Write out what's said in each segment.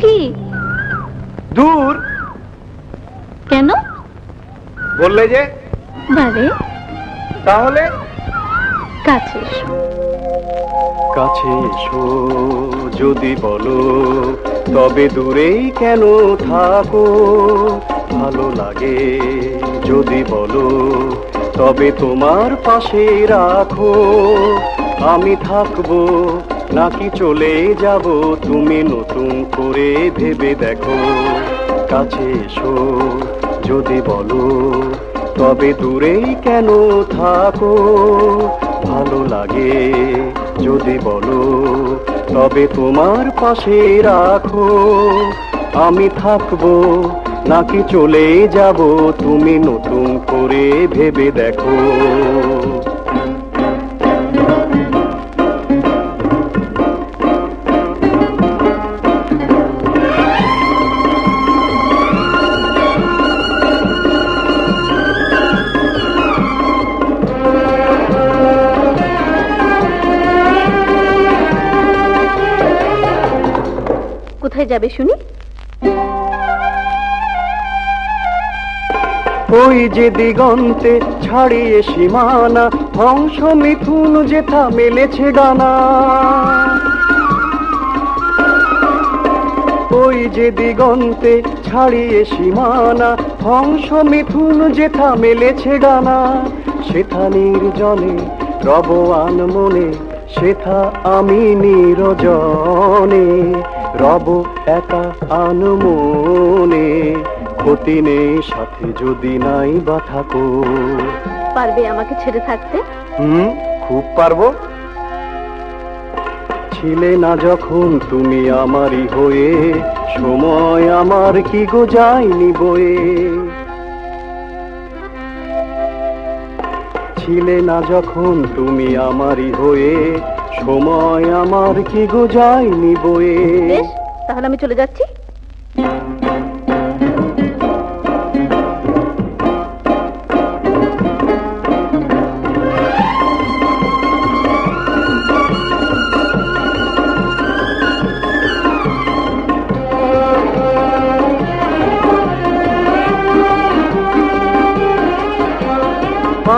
কি দূর কেন বললে যে? বারে তাহলে কাছে এসো। কাছে এসো যদি বলো, তবে দূরেই কেন থাকো? ভালো লাগে যদি বলো, তবে তোমার পাশে রাখো। আমি থাকবো নাকি চলে যাব, তুমি নতুন করে ভেবে দেখো। কাছে এসো যদি বলো, তবে দূরেই কেন থাকো? ভালো লাগে যদি বলো, তবে তোমার পাশে রাখো। আমি থাকবো নাকি চলে যাব, তুমি নতুন করে ভেবে দেখো। কোথায় যাবে শুনি? ওই যে দিগন্তে ছাড়িয়ে সীমানা, হংস মিথুন যেথা মেলেছে ডানা। ওই যে দিগন্তে ছাড়িয়ে সীমানা, হংস মিথুন যেথা মেলেছে ডানা। সেথা নির্জনে রব আনমনে, সেথা আমি নিরজনে রব একা আনমনে। ক্ষতি নেই সাথে যদি নাই বা থাকো। পারবে আমাকে ছেড়ে থাকতে? খুব পারবো। ছিলে না যখন তুমি আমারই হয়ে, সময় আমার কি গো যায়নি বয়ে। ছিলে না যখন তুমি আমারই হয়ে, সময় আমার কি গো যায়নি বয়ে। বেশ, তাহলে আমি চলে যাচ্ছি।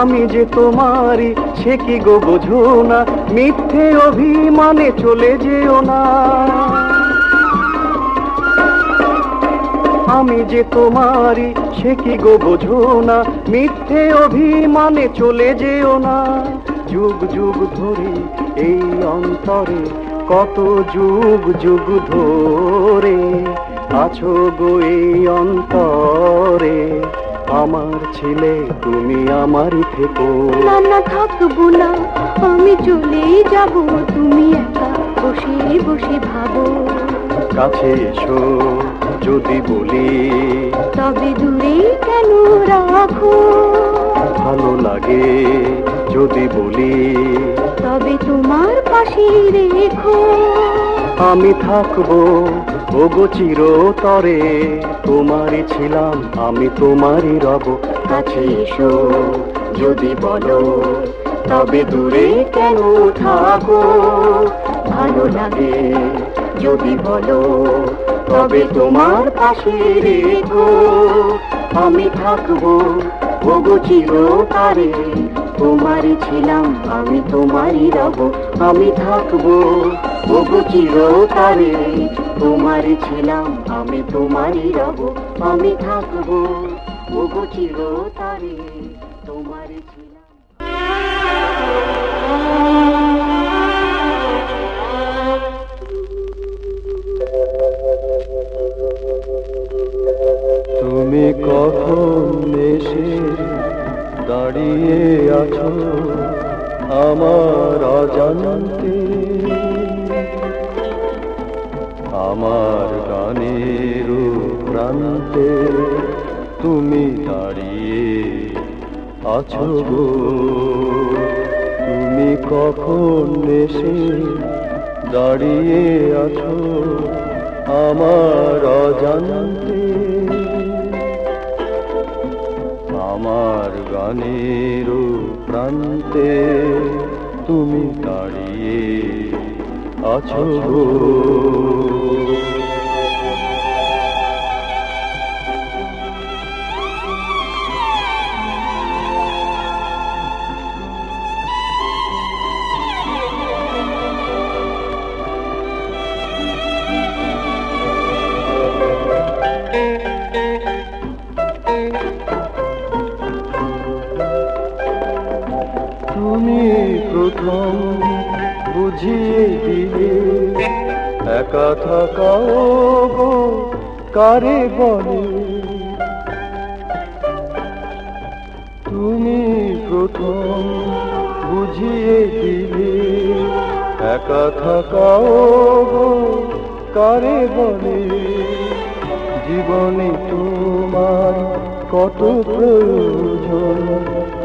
আমি যে তোমারই সে কি গো বোঝো না, মিথ্যে অভিমানে চলে যেও না। আমি যে তোমারই সে কি গো বোঝো না, মিথ্যে অভিমানে চলে যেও না। যুগ যুগ ধরে এই অন্তরে, কত যুগ যুগ ধরে আছো গো এই অন্তরে। আমার ছেলে তুমি আমারই থেকো। না না থাকবো না, আমি চলেই যাব, তুমি একা বসে বসে ভাবো। কাছে এসো যদি বলি, তবে দূরে কেন রাখো? ভালো লাগে যদি বলি, তবে তোমার পাশে রেখো। আমি থাকবো ওগো চিরতরে, তোমারই ছিলাম আমি তোমারই রব। কাছে এসো যদি বলো, তবে দূরে কেন থাকো? ভালো লাগে যদি বলো, তবে তোমার পাশে রেখো। আমি থাকবো ওগো চিরতরে, তোমারই ছিলাম আমি তোমারই রব। আমি থাকবো ওগো চিরতরে, তোমারই ছিলাম আমি তোমারই রব। আমি থাকবো ওগো চিরতরে, তোমারই ছিলাম। তুমি কখন এসে দাঁড়িয়ে আছো আমার অজান্তে, আমার গানের প্রান্তে তুমি দাঁড়িয়ে আছো গো। তুমি কখন এসে দাঁড়িয়ে আছো আমার অজান্তে, আমার গানের প্রান্তে তুমি দাঁড়িয়ে আছো গো। থাকাও গো কারে বলে? তুমি প্রথম বুঝিয়ে দিলে একা থাকাও গো কারে বলে? জীবনে তোমার কত প্রয়োজন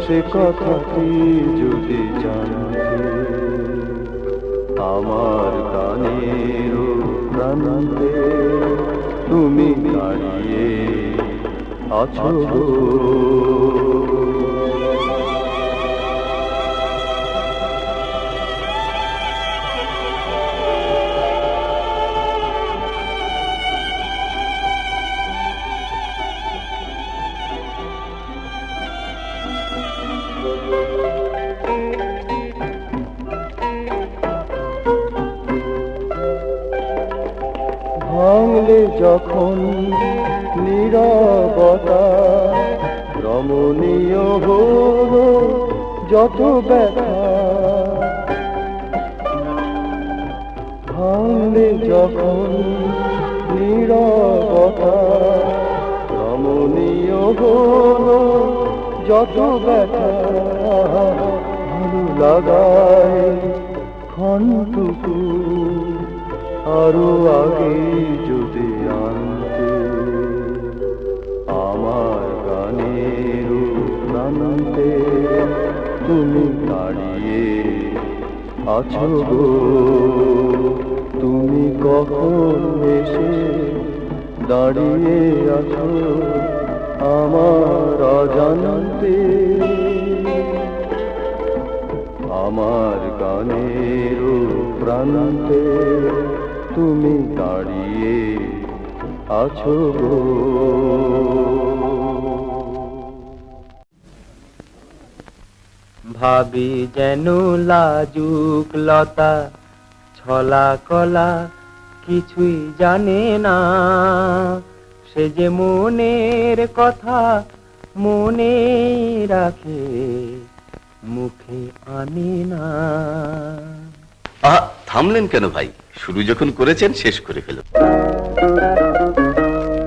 সে কথাটি যদি জানতে, আমার গানের প্রান্তে তুমি দাঁড়িয়ে আছো গো। ভাঙলে যখন নীরবতা, রমণীয় হলো যত ব্যথা। ভাঙলে যখন নীরবতা, রমণীয় হলো যত ব্যথা। ভালো লাগায় ক্ষণটুকু আরো আগে যদি আনতে, আমার গানের প্রান্তে তুমি দাঁড়িয়ে আছো গো। তুমি কখন এসে দাঁড়িয়ে আছো আমার অজান্তে, আমার গানের প্রান্তে তুমি দাঁড়িয়ে আছো গো। ভাবি যেন লাজুক লতা, ছলা কলা কিছুই জানে না, সে যে মনের কথা মনে রাখে মুখে আনে না। থামলেন কেন ভাই? শুরু যখন করেছেন শেষ করে ফেলুন।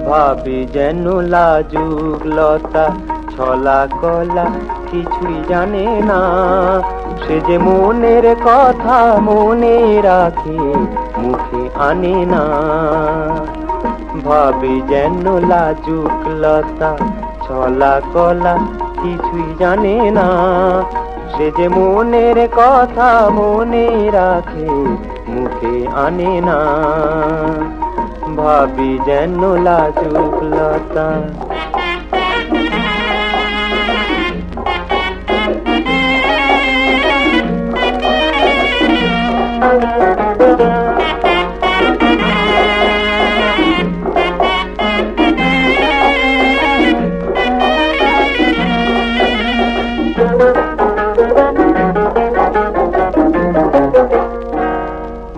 ভাবি যেন লাজুক লতা, ছলা কলা কিছুই জানে না, সে যে মনের কথা মনে রাখে মুখে আনে না। ভাবি যেন লাজুক লতা, ছলা কলা কিছুই জানে না, সে যে মনের কথা মনে রাখে মুখে আনে না। ভাবি যেন লাজুক লতা।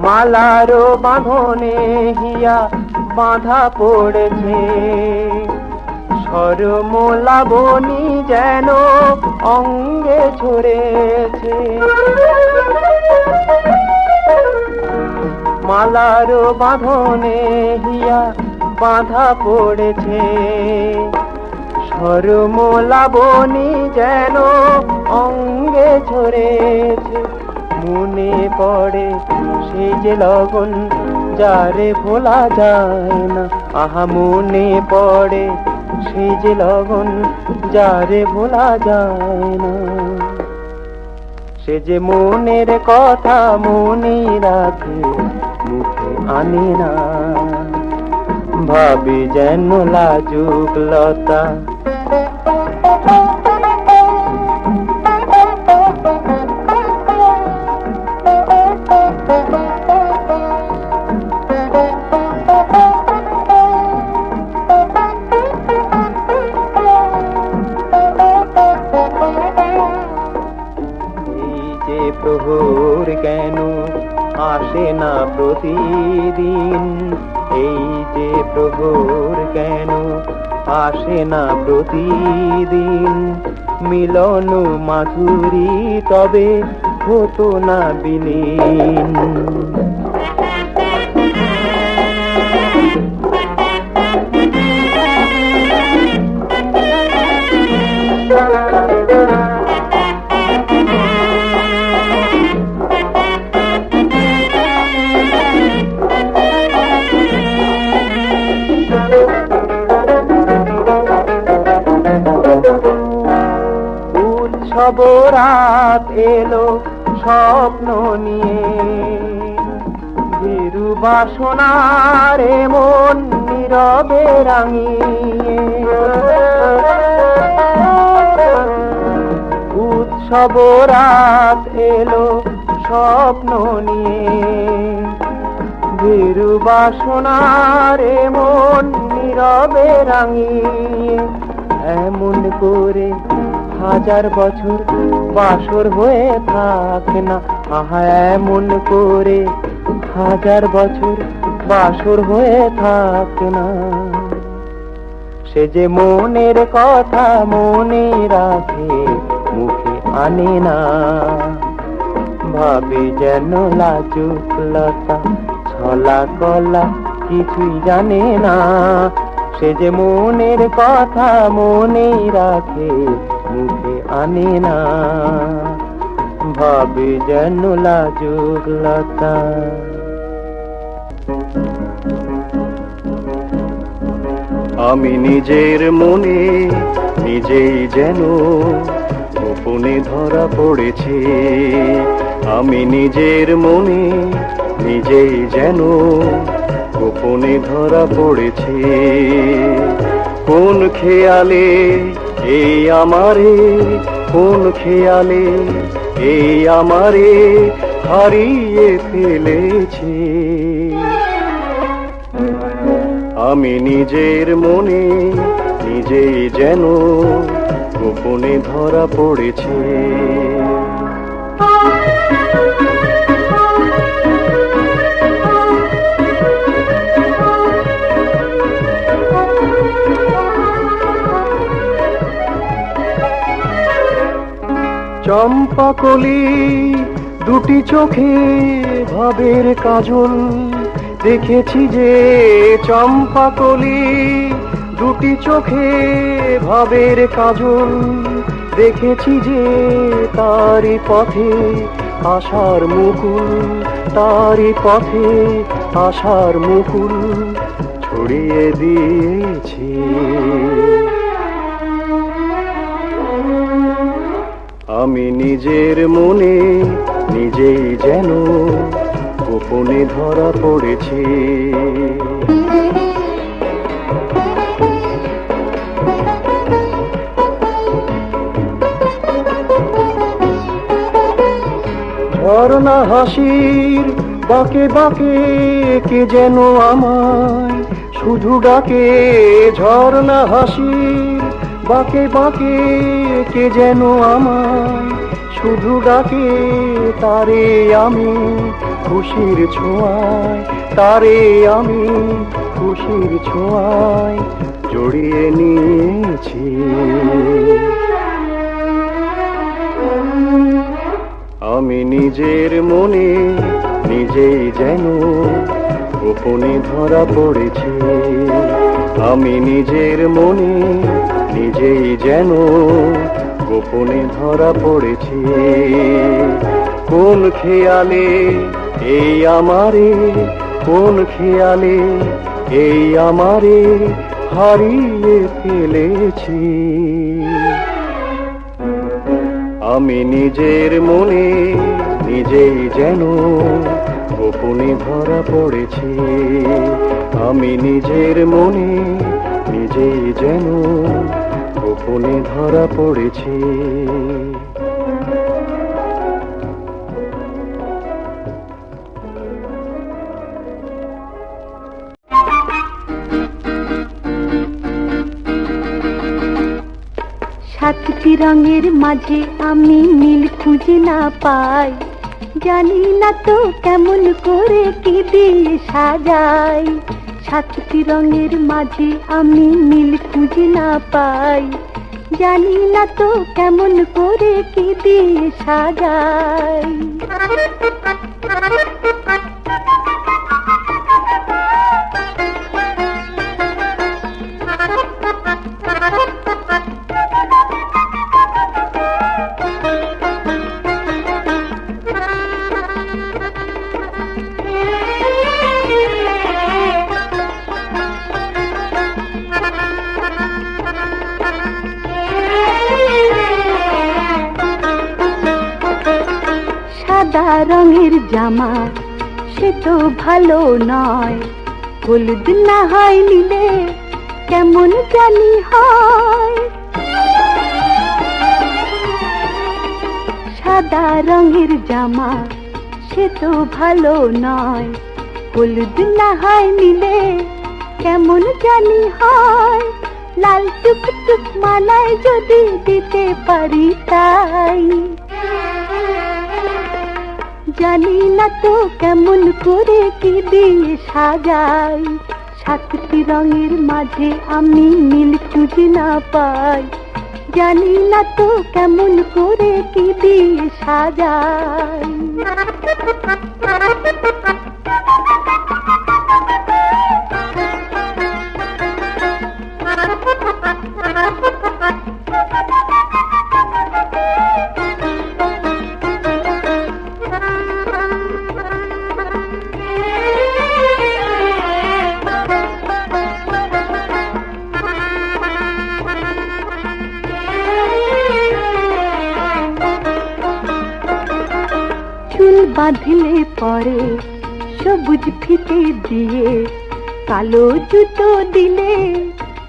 মালারো বাঁধনে হিয়া বাঁধা পড়েছে, সরমলাবনি যেন অঙ্গে ছড়েছে। মালারো বাঁধনে হিয়া বাঁধা পড়েছে, সরমলাবনি যেন অঙ্গে ছড়েছে। মনে পড়ে সে যে লগন যারে ভোলা যায় না, আহা মনে পড়ে সে যে লগন যারে ভোলা যায় না। সে যে মনের কথা মনে রাখে মুখে আনে না। ভাবি যেন লাজুক লতা। প্রহর কেন আসে না প্রতিদিন, এই যে প্রহর কেন আসে না প্রতিদিন। মিলন মাধুরী তবে হতো না বিলীন। রাত এলো স্বপ্ন নিয়ে, ভীরু বাসনার মন নীরবে রাঙিয়ে। উৎসব রাত এলো স্বপ্ন নিয়ে, ভীরু বাসনার মন নীরবে রাঙিয়ে। এমন করে হাজার বছর বাসর হয়ে থাকে না, আহা এমন করে হাজার বছর বাসর হয়ে থাকে না। সে যে মনের কথা মনে রাখে মুখে আনে না, ভাবে যেন লাজুক লতা ছলা কলা কিছুই জানে না। সে যে মনের কথা মনে রাখে মুখে আনে না, ভাবে যেন লাজুক লতা। আমি নিজের মনে নিজেই যেন গোপনে ধরা পড়েছি। আমি নিজের মনে নিজেই যেন গোপনে ধরা পড়েছি। কোন খেয়ালে এই আমারে, কোন খেয়ালে এই আমারে হারিয়ে ফেলেছি। আমি নিজের মনে নিজেই যেন গোপনে ধরা পড়েছি। চম্পা কলি দুটি চোখে ভাবের কাজল দেখেছি যে, চম্পা কলি দুটি চোখে ভাবের কাজল দেখেছি যে, তারি পথে আশার মুকুল, তারি পথে আশার মুকুল ছড়িয়ে দিয়েছি। আমি নিজের মনে নিজেই যেন গোপনে ধরা পড়েছি। ঝর্ণা হাসির বাঁকে বাঁকে কে যেন আমায় শুধু ডাকে। ঝর্ণা হাসির বাঁকে বাঁকে কে যেন আমায় শুধু ডাকে। তারে আমি খুশির ছোঁয়ায়, তারে আমি খুশির ছোঁয়ায় জড়িয়ে নিয়েছি। আমি নিজের মনে নিজেই যেন গোপনে ধরা পড়েছি। আমি নিজের মনে নিজেই যেন গোপনে ধরা পড়েছি। কোন খেয়ালে এই আমারে, কোন খেয়ালে এই আমারে হারিয়ে ফেলেছি। আমি নিজের মনে নিজেই যেন গোপনে ধরা পড়েছি। আমি নিজের মনে নিজেই যেন গোপনে ধরা পড়েছি। সাতটি রঙের মাঝে আমি নীল খুঁজে না পাই, জানি না তো কেমন করে কি দিয়ে সাজাই। সাতটি রঙের মাঝে আমি নীল খুঁজে না পাই, জানি না তো কেমন করে কি দিয়ে সাজাই। রঙের জামা সে তো ভালো নয়, হলুদ না হয় নিলে কেমন জানি হয়। সাদা রঙের জামা সে তো ভালো নয়, হলুদ না হয় নিলে কেমন জানি হয়। লাল টুকটুক মালায় যদি দিতে পারি তাই, জানি না তো কেমন করে কি দিয়ে সাজাই। সাতটি রঙের মাঝে আমি নীল খুঁজে না পাই, জানি না তো কেমন করে কি দিয়ে সাজাই। চুল বাঁধলে পরে সবুজ ফিতে দিয়ে, কালো জুতো দিলে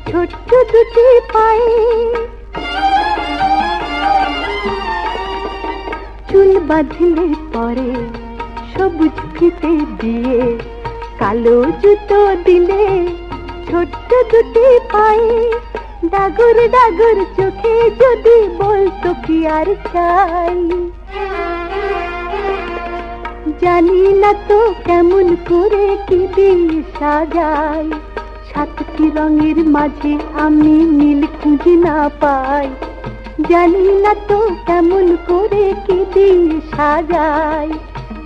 ছোট্ট দুটি পায়ে। চুল বাঁধলে পরে সবুজ ফিতে দিয়ে, কালো জুতো দিলে ছোট্ট দুটি পায়ে। ডাগর ডাগর চোখে যদি বলতো কি আর চাই, জানি না তো কেমন করে কি দিয়ে সাজাই। সাতটি রঙের মাঝে আমি নীল খুঁজে না পাই, জানি না তো কেমন করে কি দিয়ে সাজাই।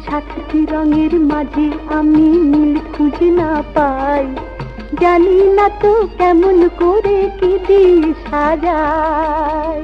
সাতটি রঙের মাঝে আমি নীল খুঁজে না পাই, জানি না তো কেমন করে কি দিয়ে সাজাই।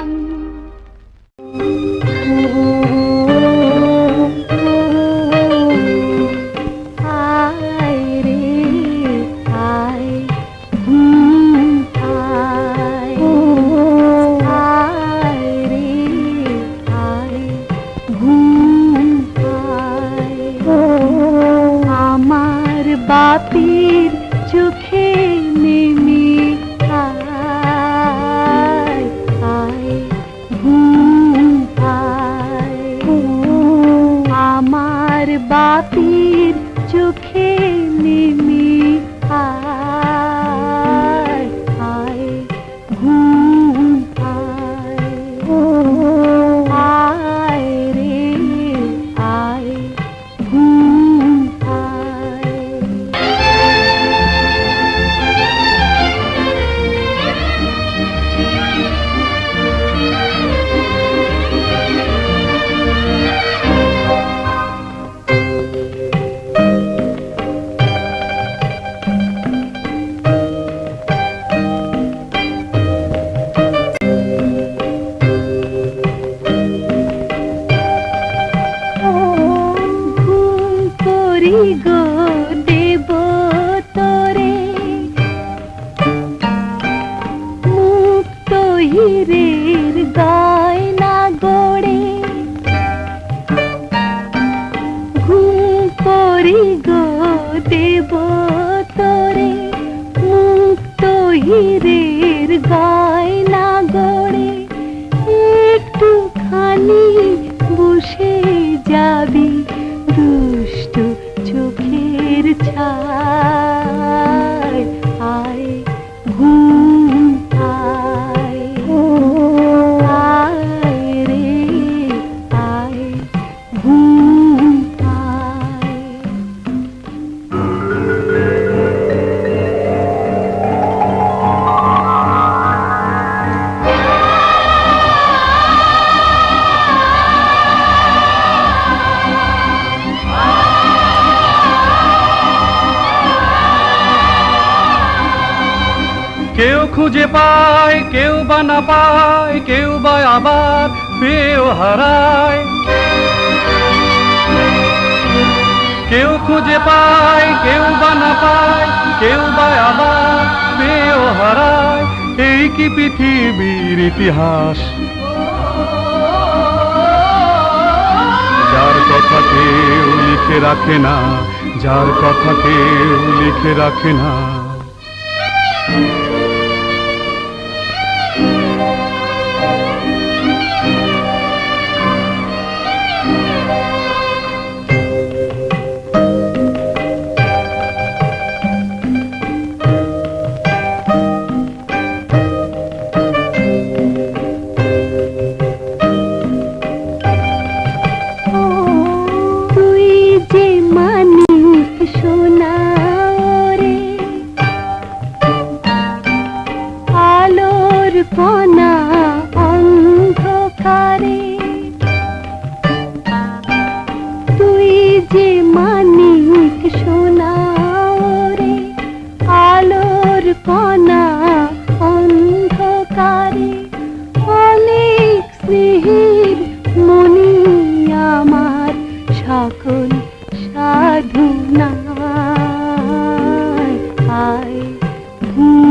বাপির চোখে নেমে আয় আয় ঘুম আয়, আমার বাপির চোখে নেমে আয় আয় ঘুম আয়। আয় রে আয় ঘুম আয়। গো দেব তোরে মুক্ত হীরের গয়না গড়ে, ঘুম করি গো দেব তোরে মুক্ত হীরের গয়না গড়ে। একটুখানি বসে যাবি দুষ্ট চোখের ছায়, আয় ঘুম আয় আয় রে আয় ঘুম আয়। কেউ খুঁজে পায়, কেউ বা না পায়, কেউ বা আবার পেয়েও হারায়। কেউ খুঁজে পায়, কেউ বা না পায়, কেউ বা আবার পেয়েও হারায়। এই কি পৃথিবীর ইতিহাস, যার কথা কেউ লিখে রাখে না, যার কথা কেউ লিখে রাখে না। তুই যে মানিক সোনা রে, আলোর কণা অন্ধকারে, তুই যে মানিক সোনা রে, আলোর কণা অন্ধকারে, অনেক স্নেহের মনি আমার সকল সাধনা। আয় ঘুম